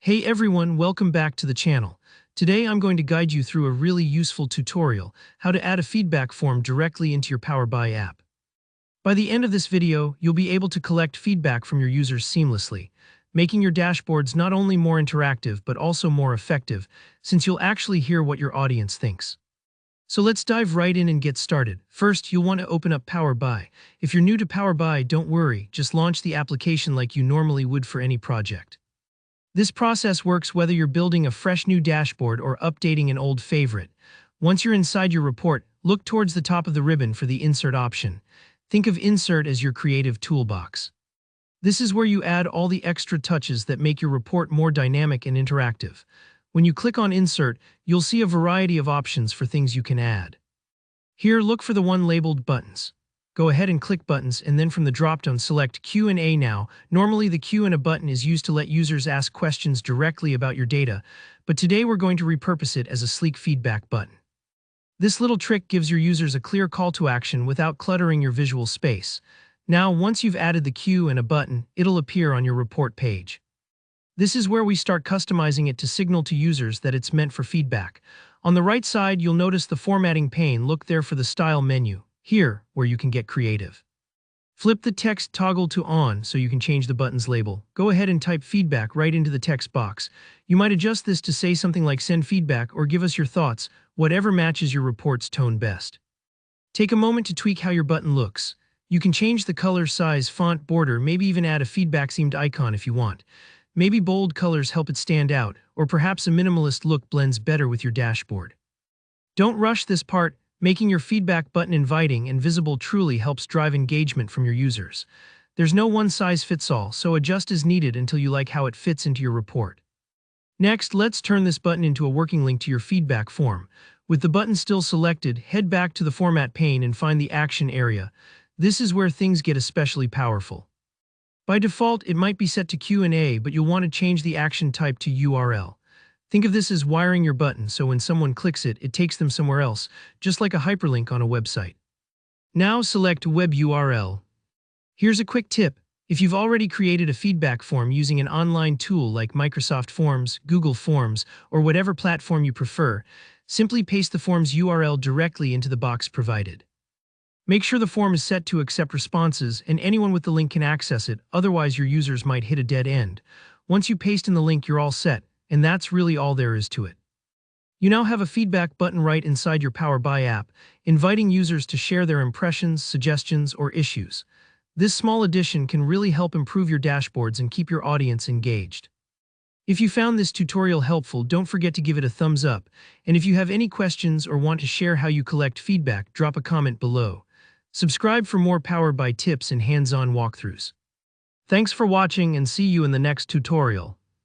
Hey everyone, welcome back to the channel. Today I'm going to guide you through a really useful tutorial, how to add a feedback form directly into your Power BI app. By the end of this video, you'll be able to collect feedback from your users seamlessly, making your dashboards not only more interactive but also more effective, since you'll actually hear what your audience thinks. So let's dive right in and get started. First, you'll want to open up Power BI. If you're new to Power BI, don't worry, just launch the application like you normally would for any project. This process works whether you're building a fresh new dashboard or updating an old favorite. Once you're inside your report, look towards the top of the ribbon for the Insert option. Think of Insert as your creative toolbox. This is where you add all the extra touches that make your report more dynamic and interactive. When you click on Insert, you'll see a variety of options for things you can add. Here, look for the one labeled Buttons. Go ahead and click Buttons, and then from the dropdown select Q&A now. Normally the Q&A button is used to let users ask questions directly about your data, but today we're going to repurpose it as a sleek feedback button. This little trick gives your users a clear call to action without cluttering your visual space. Now, once you've added the Q&A button, it'll appear on your report page. This is where we start customizing it to signal to users that it's meant for feedback. On the right side, you'll notice the formatting pane. Look there for the Style menu. Here, where you can get creative. Flip the text toggle to on so you can change the button's label. Go ahead and type feedback right into the text box. You might adjust this to say something like send feedback or give us your thoughts, whatever matches your report's tone best. Take a moment to tweak how your button looks. You can change the color, size, font, border, maybe even add a feedback-themed icon if you want. Maybe bold colors help it stand out, or perhaps a minimalist look blends better with your dashboard. Don't rush this part. Making your feedback button inviting and visible truly helps drive engagement from your users. There's no one-size-fits-all, so adjust as needed until you like how it fits into your report. Next, let's turn this button into a working link to your feedback form. With the button still selected, head back to the Format pane and find the Action area. This is where things get especially powerful. By default, it might be set to Q&A, but you'll want to change the action type to URL. Think of this as wiring your button, so when someone clicks it, it takes them somewhere else, just like a hyperlink on a website. Now select Web URL. Here's a quick tip. If you've already created a feedback form using an online tool like Microsoft Forms, Google Forms, or whatever platform you prefer, simply paste the form's URL directly into the box provided. Make sure the form is set to accept responses and anyone with the link can access it, otherwise your users might hit a dead end. Once you paste in the link, you're all set. And that's really all there is to it. You now have a feedback button right inside your Power BI app, inviting users to share their impressions, suggestions, or issues. This small addition can really help improve your dashboards and keep your audience engaged. If you found this tutorial helpful, don't forget to give it a thumbs up. And if you have any questions or want to share how you collect feedback, drop a comment below. Subscribe for more Power BI tips and hands-on walkthroughs. Thanks for watching and see you in the next tutorial.